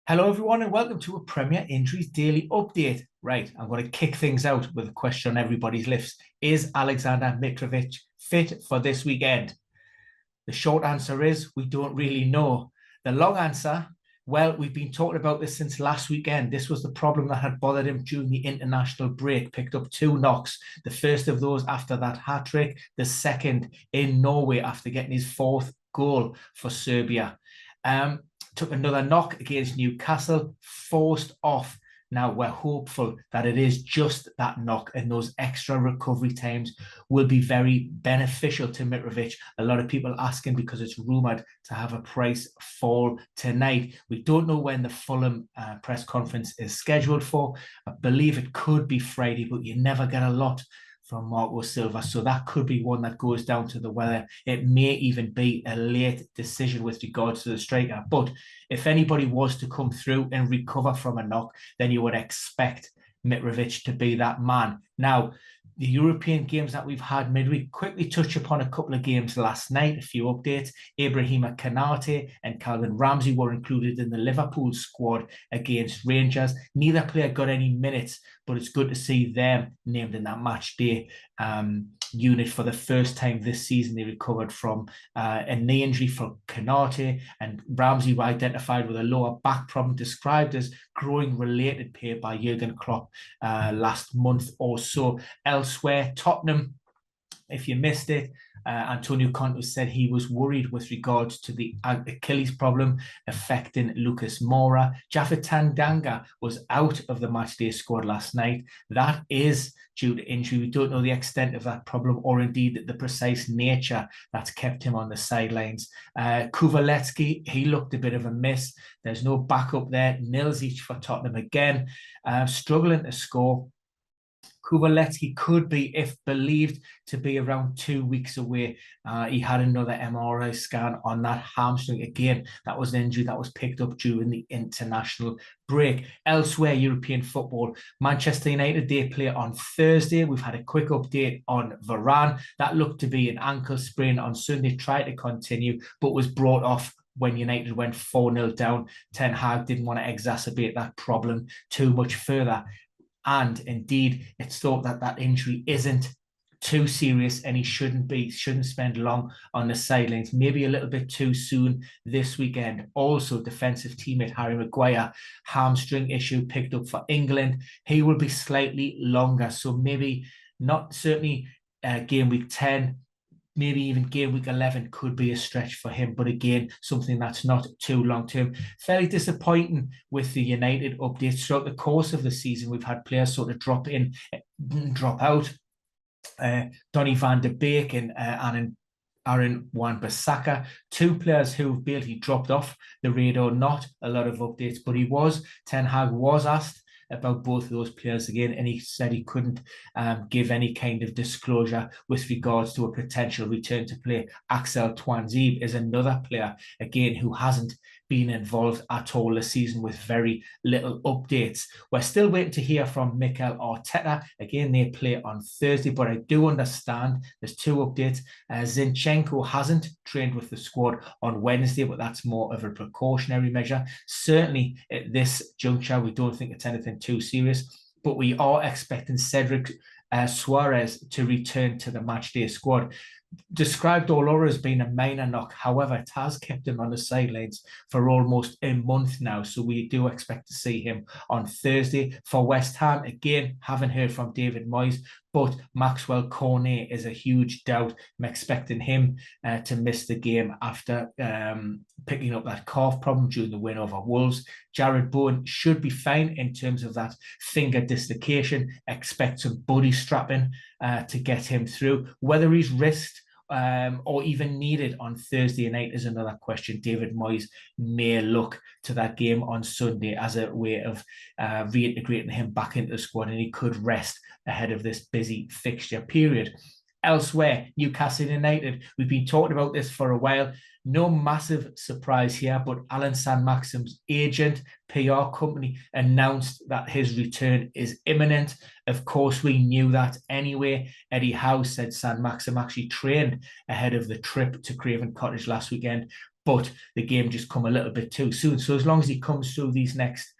Hello, everyone, and welcome to a Premier Injuries Daily Update. Right, I'm going to kick things out with a question on everybody's lips. Is Alexander Mitrovic fit for this weekend? The short answer is we don't really know. The long answer, well, we've been talking about this since last weekend. This was the problem that had bothered him during the international break. Picked up 2 knocks. The first of those after that hat-trick. The second in Norway after getting his 4th goal for Serbia. Took another knock against Newcastle, forced off. Now, we're hopeful that it is just that knock, and those extra recovery times will be very beneficial to Mitrovic. A lot of people asking because it's rumoured to have a price fall tonight. We don't know when the Fulham press conference is scheduled for. I believe it could be Friday, but you never get a lot from Marco Silva. So that could be one that goes down to the weather. It may even be a late decision with regards to the striker. But if anybody was to come through and recover from a knock, then you would expect Mitrovic to be that man. Now, the European games that we've had midweek, quickly touch upon a couple of games last night, a few updates. Ibrahima Konate and Calvin Ramsey were included in the Liverpool squad against Rangers. Neither player got any minutes, but it's good to see them named in that match day unit for the first time this season. They recovered from a knee injury for Konate, and Ramsey were identified with a lower back problem described as growing related pain by Jurgen Klopp last month or so. Elsewhere, Tottenham, if you missed it, Antonio Conte said he was worried with regards to the Achilles problem affecting Lucas Moura. Japhet Tanganga was out of the matchday squad last night. That is due to injury. We don't know the extent of that problem or indeed the precise nature that's kept him on the sidelines. Kuvaletsky, he looked a bit of a miss. There's no backup there. Nils each for Tottenham again. Struggling to score. Kuvaletsky could be, if believed, to be around 2 weeks away. He had another MRI scan on that hamstring. Again, that was an injury that was picked up during the international break. Elsewhere, European football, Manchester United, they play on Thursday. We've had a quick update on Varane. That looked to be an ankle sprain on Sunday, tried to continue, but was brought off when United went 4-0 down. Ten Hag didn't want to exacerbate that problem too much further. And indeed, it's thought that that injury isn't too serious and he shouldn't spend long on the sidelines. Maybe a little bit too soon this weekend. Also, defensive teammate Harry Maguire, hamstring issue picked up for England. He will be slightly longer. So maybe not certainly game week 10, maybe even game week 11 could be a stretch for him. But again, something that's not too long term. Fairly disappointing with the United updates throughout the course of the season. We've had players sort of drop in, drop out. Donny van de Beek and Aaron Wan-Bissaka, 2 players who've basically dropped off the radar. Not a lot of updates, but Ten Hag was asked about both of those players again, and he said he couldn't give any kind of disclosure with regards to a potential return to play. Axel Tuanzebe is another player, again, who hasn't been involved at all this season with very little updates. We're still waiting to hear from Mikel Arteta. Again, they play on Thursday, but I do understand there's 2 updates. Zinchenko hasn't trained with the squad on Wednesday, but that's more of a precautionary measure. Certainly at this juncture, we don't think it's anything too serious, but we are expecting Cedric Suarez to return to the matchday squad. Described all over as being a minor knock. However, it has kept him on the sidelines for almost a month now. So we do expect to see him on Thursday. For West Ham, again, haven't heard from David Moyes, but Maxwell Cornet is a huge doubt. I'm expecting him to miss the game after picking up that calf problem during the win over Wolves. Jared Bowen should be fine in terms of that finger dislocation. Expect some body strapping to get him through. Whether he's risked or even needed on Thursday night is another question. David Moyes may look to that game on Sunday as a way of reintegrating him back into the squad, and he could rest ahead of this busy fixture period. Elsewhere, Newcastle United, we've been talking about this for a while. No massive surprise here, but Alan Saint-Maxim's agent, PR company, announced that his return is imminent. Of course, we knew that anyway. Eddie Howe said Saint-Maxim actually trained ahead of the trip to Craven Cottage last weekend. but the game just come a little bit too soon. So as long as he comes through these next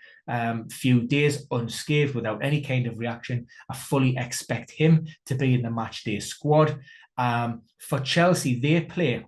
few days unscathed without any kind of reaction, I fully expect him to be in the match day squad. For Chelsea, they play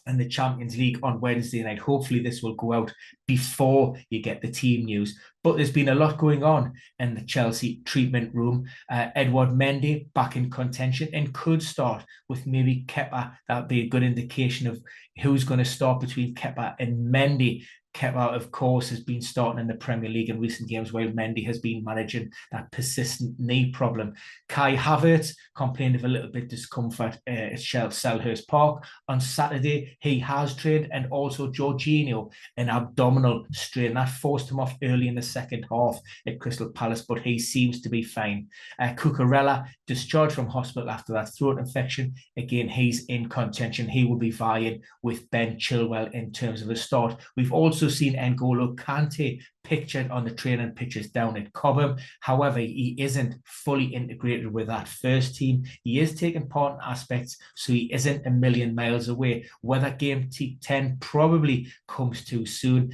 in the Champions League on Wednesday night. Hopefully this will go out before you get the team news. But there's been a lot going on in the Chelsea treatment room. Edouard Mendy back in contention and could start with maybe Kepa. That would be a good indication of who's going to start between Kepa and Mendy. Kepa, of course, has been starting in the Premier League in recent games, while Mendy has been managing that persistent knee problem. Kai Havertz complained of a little bit of discomfort at Selhurst Park. On Saturday, he has trained, and also Jorginho, an abdominal strain. That forced him off early in the second half at Crystal Palace, but he seems to be fine. Cucurella discharged from hospital after that throat infection. Again, he's in contention. He will be vying with Ben Chilwell in terms of a start. We've also seen N'Golo Kante pictured on the training pitches down at Cobham. However, he isn't fully integrated with that first team. He is taking part in aspects, so he isn't a million miles away. Whether game 10 probably comes too soon.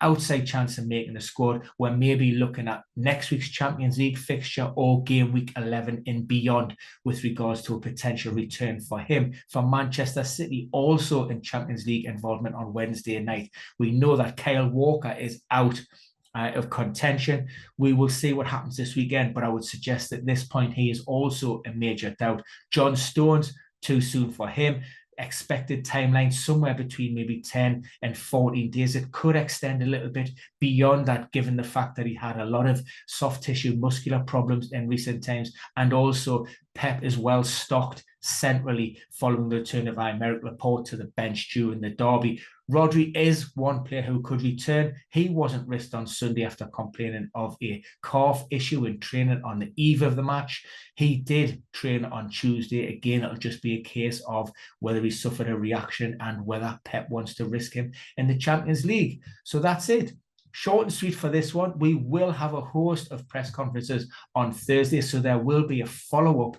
Outside chance of making the squad. We're maybe looking at next week's Champions League fixture or game week 11 and beyond with regards to a potential return for him. For Manchester City, also in Champions League involvement on Wednesday night. We know that Kyle Walker is out of contention. We will see what happens this weekend, but I would suggest at this point he is also a major doubt. John Stones, too soon for him. Expected timeline somewhere between maybe 10 and 14 days. It could extend a little bit beyond that, given the fact that he had a lot of soft tissue muscular problems in recent times, and also Pep is well stocked centrally following the return of Aymeric Laporte to the bench during the derby. Rodri is one player who could return. He wasn't risked on Sunday after complaining of a calf issue in training on the eve of the match. He did train on Tuesday. Again, it'll just be a case of whether he suffered a reaction and whether Pep wants to risk him in the Champions League. So that's it. Short and sweet for this one. We will have a host of press conferences on Thursday, so there will be a follow-up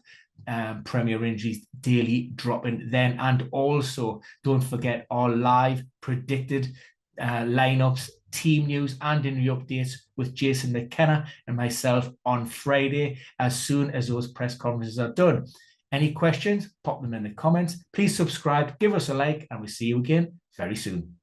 Premier Injuries daily dropping then, and also don't forget our live predicted lineups, team news and injury updates with Jason McKenna and myself on Friday as soon as those press conferences are done. Any questions, pop them in the comments. Please subscribe, give us a like, and we'll see you again very soon.